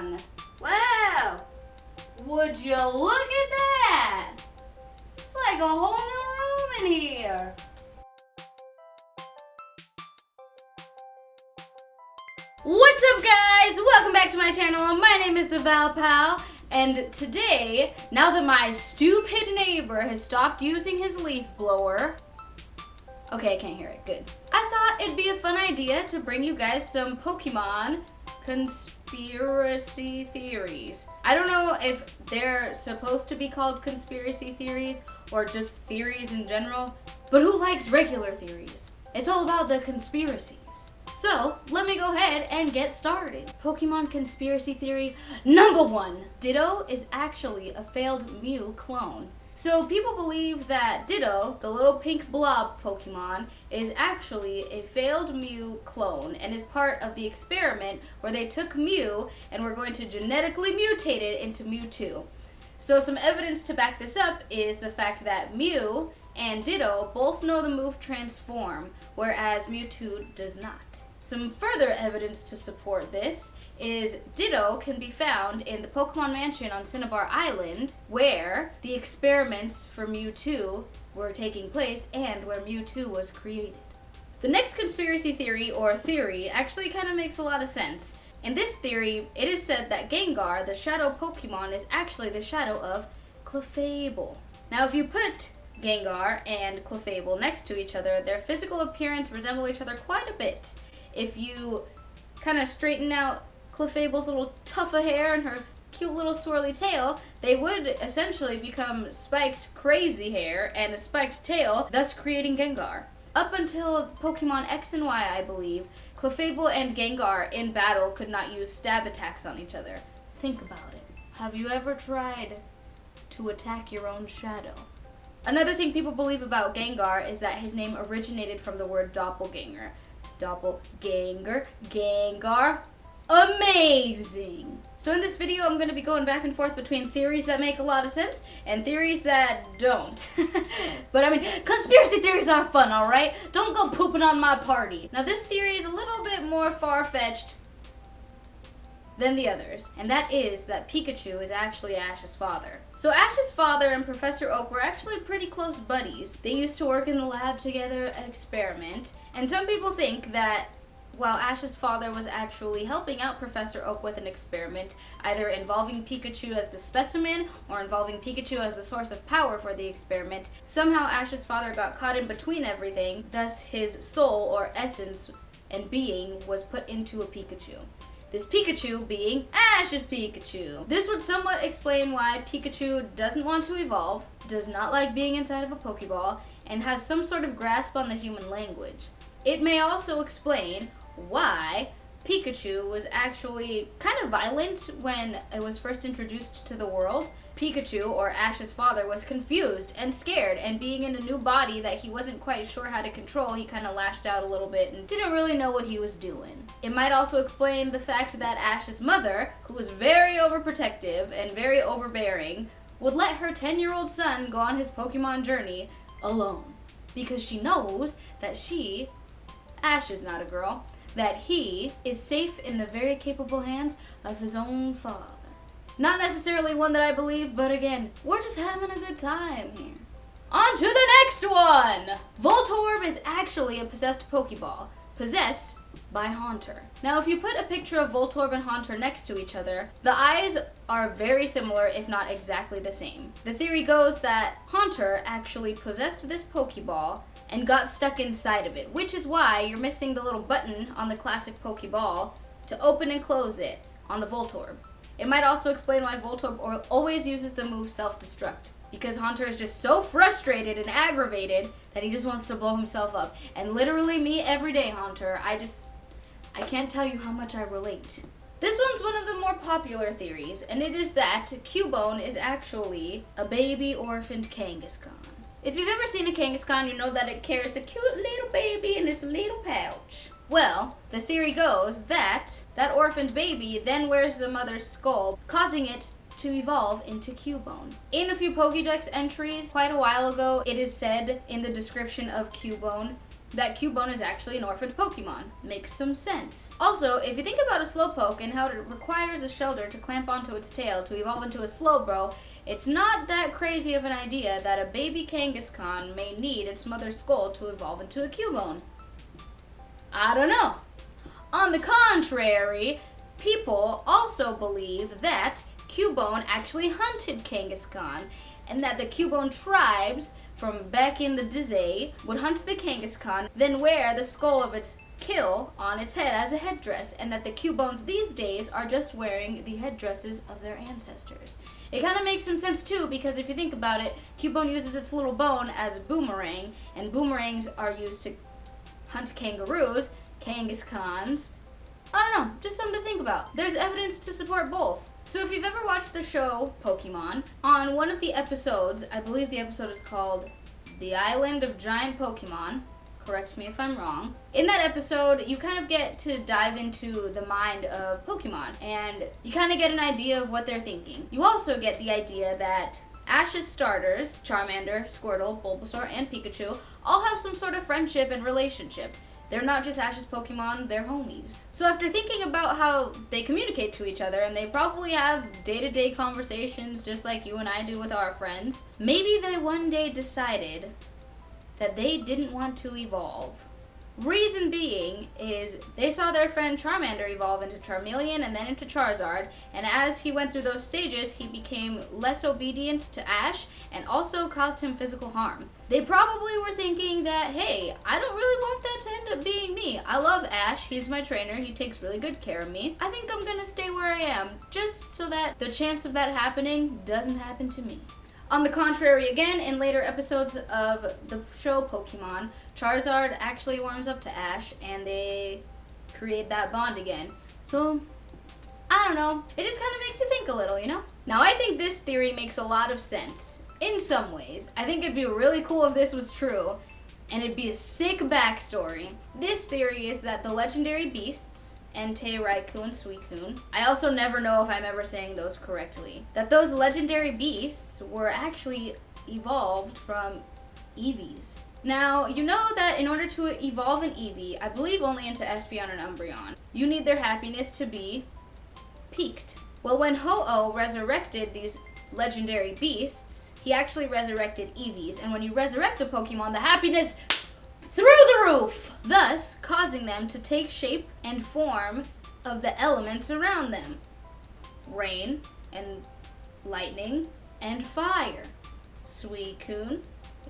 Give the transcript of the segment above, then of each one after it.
Pokemon. Wow! Would you look at that? It's like a whole new room in here. What's up, guys? Welcome back to my channel. My name is the Valpal, and today, now that my stupid neighbor has stopped using his leaf blower, okay, I can't hear it, good. I thought it'd be a fun idea to bring you guys some Pokemon conspiracy theories. I don't know if they're supposed to be called conspiracy theories or just theories in general, but who likes regular theories? It's all about the conspiracies. So, let me go ahead and get started. Pokemon conspiracy theory number 1. Ditto is actually a failed Mew clone. So people believe that Ditto, the little pink blob Pokemon, is actually a failed Mew clone and is part of the experiment where they took Mew and were going to genetically mutate it into Mewtwo. So some evidence to back this up is the fact that Mew and Ditto both know the move Transform, whereas Mewtwo does not. Some further evidence to support this is Ditto can be found in the Pokemon Mansion on Cinnabar Island, where the experiments for Mewtwo were taking place and where Mewtwo was created. The next conspiracy theory, or theory, actually kind of makes a lot of sense. In this theory, it is said that Gengar, the shadow Pokemon, is actually the shadow of Cleffable. Now, if you put Gengar and Cleffable next to each other, their physical appearance resemble each other quite a bit. If you kind of straighten out Cleffable's little tuft of hair and her cute little swirly tail, they would essentially become spiked crazy hair and a spiked tail, thus creating Gengar. Up until Pokemon X and Y, I believe, Cleffable and Gengar in battle could not use stab attacks on each other. Think about it. Have you ever tried to attack your own shadow? Another thing people believe about Gengar is that his name originated from the word doppelganger. Doppelganger, Gengar, amazing! So in this video, I'm going to be going back and forth between theories that make a lot of sense and theories that don't. But I mean, conspiracy theories are fun, alright? Don't go pooping on my party. Now this theory is a little bit more far-fetched than the others, and that is that Pikachu is actually Ash's father. So Ash's father and Professor Oak were actually pretty close buddies. They used to work in the lab together and experiment, and some people think that while Ash's father was actually helping out Professor Oak with an experiment, either involving Pikachu as the specimen or involving Pikachu as the source of power for the experiment, somehow Ash's father got caught in between everything, thus his soul or essence and being was put into a Pikachu. This Pikachu being Ash's Pikachu. This would somewhat explain why Pikachu doesn't want to evolve, does not like being inside of a Pokeball, and has some sort of grasp on the human language. It may also explain why Pikachu was actually kind of violent when it was first introduced to the world. Pikachu, or Ash's father, was confused and scared, and being in a new body that he wasn't quite sure how to control, he kind of lashed out a little bit and didn't really know what he was doing. It might also explain the fact that Ash's mother, who was very overprotective and very overbearing, would let her 10-year-old son go on his Pokemon journey alone, because she knows that Ash is not a girl, that he is safe in the very capable hands of his own father. Not necessarily one that I believe, but again, we're just having a good time here. On to the next one! Voltorb is actually a possessed Pokeball, possessed by Haunter. Now, if you put a picture of Voltorb and Haunter next to each other, the eyes are very similar, if not exactly the same. The theory goes that Haunter actually possessed this Pokeball and got stuck inside of it, which is why you're missing the little button on the classic Pokeball to open and close it on the Voltorb. It might also explain why Voltorb always uses the move Self-Destruct, because Haunter is just so frustrated and aggravated that he just wants to blow himself up. And literally me every day, Haunter. I can't tell you how much I relate. This one's one of the more popular theories, and it is that Cubone is actually a baby orphaned Kangaskhan. If you've ever seen a Kangaskhan, you know that it carries the cute little baby in its little pouch. Well, the theory goes that that orphaned baby then wears the mother's skull, causing it to evolve into Cubone. In a few Pokédex entries quite a while ago, it is said in the description of Cubone that Cubone is actually an orphaned Pokemon. Makes some sense. Also, if you think about a Slowpoke and how it requires a shelter to clamp onto its tail to evolve into a Slowbro, it's not that crazy of an idea that a baby Kangaskhan may need its mother's skull to evolve into a Cubone. I don't know. On the contrary, people also believe that Cubone actually hunted Kangaskhan, and that the Cubone tribes from back in the day would hunt the Kangaskhan, then wear the skull of its kill on its head as a headdress, and that the Cubones these days are just wearing the headdresses of their ancestors. It kind of makes some sense too, because if you think about it, Cubone uses its little bone as a boomerang, and boomerangs are used to hunt kangaroos, Kangaskhans. I don't know, just something to think about. There's evidence to support both. So if you've ever watched the show Pokemon, on one of the episodes, I believe the episode is called The Island of Giant Pokemon, correct me if I'm wrong. In that episode, you kind of get to dive into the mind of Pokemon, and you kind of get an idea of what they're thinking. You also get the idea that Ash's starters, Charmander, Squirtle, Bulbasaur, and Pikachu, all have some sort of friendship and relationship. They're not just Ash's Pokemon, they're homies. So after thinking about how they communicate to each other, and they probably have day-to-day conversations just like you and I do with our friends, maybe they one day decided that they didn't want to evolve. Reason being is they saw their friend Charmander evolve into Charmeleon and then into Charizard, and as he went through those stages, he became less obedient to Ash and also caused him physical harm. They probably were thinking that, hey, I don't really want that to end up being me. I love Ash, he's my trainer, he takes really good care of me. I think I'm gonna stay where I am, just so that the chance of that happening doesn't happen to me. On the contrary, again, in later episodes of the show Pokemon, Charizard actually warms up to Ash, and they create that bond again. So, I don't know. It just kind of makes you think a little, you know? Now, I think this theory makes a lot of sense. In some ways. I think it'd be really cool if this was true, and it'd be a sick backstory. This theory is that the legendary beasts, Entei, Raikou, and Suicune. I also never know if I'm ever saying those correctly. That those legendary beasts were actually evolved from Eevees. Now, you know that in order to evolve an Eevee, I believe only into Espeon and Umbreon, you need their happiness to be peaked. Well, when Ho-Oh resurrected these legendary beasts, he actually resurrected Eevees, and when you resurrect a Pokemon, the happiness through the roof, thus causing them to take shape and form of the elements around them. Rain and lightning and fire. Suicune,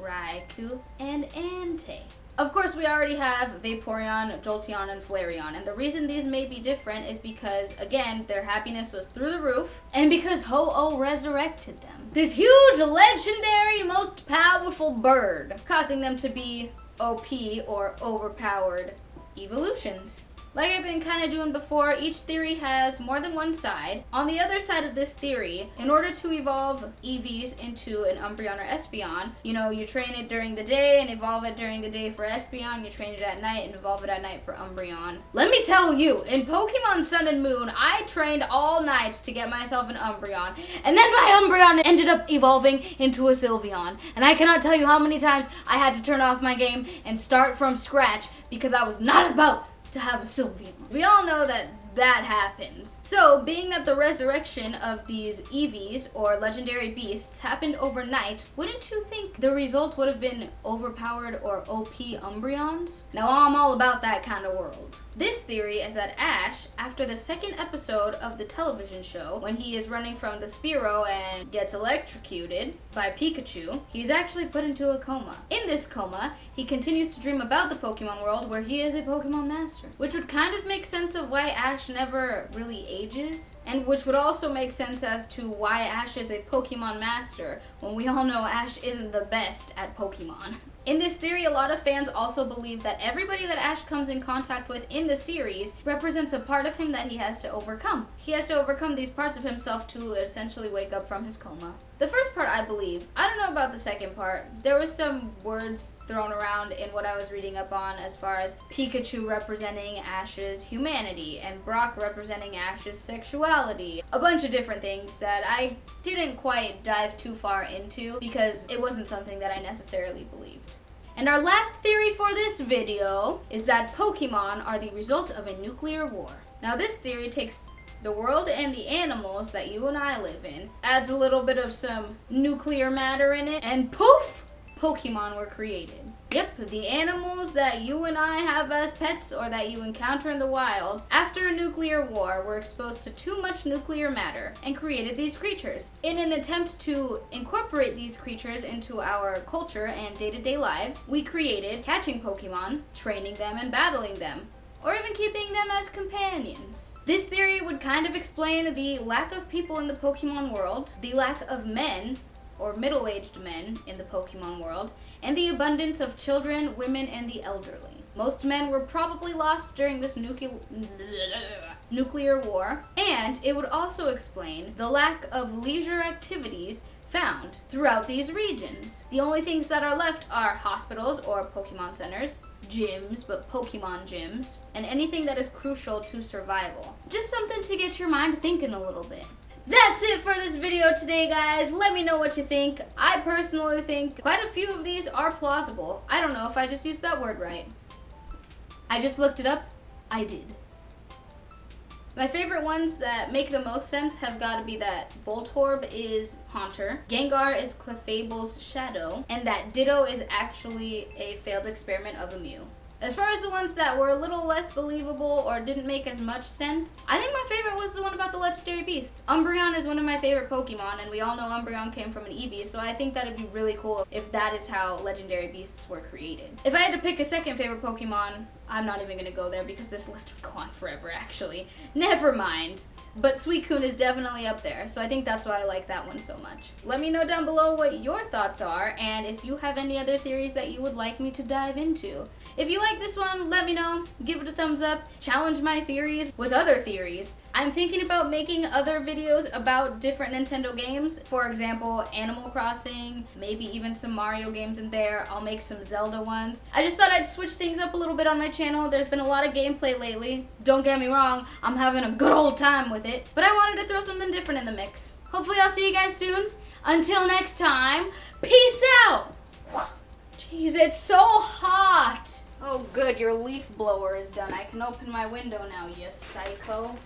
Raikou, and Entei. Of course, we already have Vaporeon, Jolteon, and Flareon, and the reason these may be different is because, again, their happiness was through the roof, and because Ho-Oh resurrected them. This huge, legendary, most powerful bird, causing them to be OP, or overpowered, Eeveelutions. Like I've been kind of doing before, each theory has more than one side. On the other side of this theory, in order to evolve Eevees into an Umbreon or Espeon, you know, you train it during the day and evolve it during the day for Espeon, you train it at night and evolve it at night for Umbreon. Let me tell you, in Pokemon Sun and Moon, I trained all night to get myself an Umbreon, and then my Umbreon ended up evolving into a Sylveon. And I cannot tell you how many times I had to turn off my game and start from scratch because I was not about to have a Sylveon. We all know that that happens. So, being that the resurrection of these Eevees, or legendary beasts, happened overnight, wouldn't you think the result would have been overpowered or OP Umbreons? Now, I'm all about that kind of world. This theory is that Ash, after the second episode of the television show, when he is running from the Spearow and gets electrocuted by Pikachu, he's actually put into a coma. In this coma, he continues to dream about the Pokemon world where he is a Pokemon master, which would kind of make sense of why Ash never really ages, and which would also make sense as to why Ash is a Pokemon master, when we all know Ash isn't the best at Pokemon. In this theory, a lot of fans also believe that everybody that Ash comes in contact with in the series represents a part of him that he has to overcome. He has to overcome these parts of himself to essentially wake up from his coma. The first part, I believe. I don't know about the second part. There was some words thrown around in what I was reading up on as far as Pikachu representing Ash's humanity and Brock representing Ash's sexuality. A bunch of different things that I didn't quite dive too far into because it wasn't something that I necessarily believed. And our last theory for this video is that Pokemon are the result of a nuclear war. Now this theory takes the world and the animals that you and I live in, adds a little bit of some nuclear matter in it, and poof! Pokemon were created. Yep, the animals that you and I have as pets or that you encounter in the wild, after a nuclear war, were exposed to too much nuclear matter and created these creatures. In an attempt to incorporate these creatures into our culture and day-to-day lives, we created catching Pokemon, training them, and battling them, or even keeping them as companions. This theory would kind of explain the lack of people in the Pokemon world, the lack of men, or middle-aged men in the Pokemon world, and the abundance of children, women, and the elderly. Most men were probably lost during this nuclear war, and it would also explain the lack of leisure activities found throughout these regions. The only things that are left are hospitals or Pokemon centers, gyms, but Pokemon gyms, and anything that is crucial to survival. Just something to get your mind thinking a little bit. That's it for this video today, guys. Let me know what you think. I personally think quite a few of these are plausible. I don't know if I just used that word right. I just looked it up. I did. My favorite ones that make the most sense have got to be that Voltorb is Haunter, Gengar is Cleffables' Shadow, and that Ditto is actually a failed experiment of a Mew. As far as the ones that were a little less believable or didn't make as much sense, I think my favorite was the one about the legendary beasts. Umbreon is one of my favorite Pokemon, and we all know Umbreon came from an Eevee, so I think that'd be really cool if that is how legendary beasts were created. If I had to pick a second favorite Pokemon, I'm not even gonna go there because this list would go on forever, actually. Never mind. But Suicune is definitely up there, so I think that's why I like that one so much. Let me know down below what your thoughts are, and if you have any other theories that you would like me to dive into. If you like this one, let me know. Give it a thumbs up. Challenge my theories with other theories. I'm thinking about making other videos about different Nintendo games. For example, Animal Crossing, maybe even some Mario games in there. I'll make some Zelda ones. I just thought I'd switch things up a little bit on my channel. There's been a lot of gameplay lately. Don't get me wrong, I'm having a good old time with it, but I wanted to throw something different in the mix. Hopefully I'll see you guys soon. Until next time, peace out! Jeez, it's so hot! Oh good, your leaf blower is done. I can open my window now, you psycho.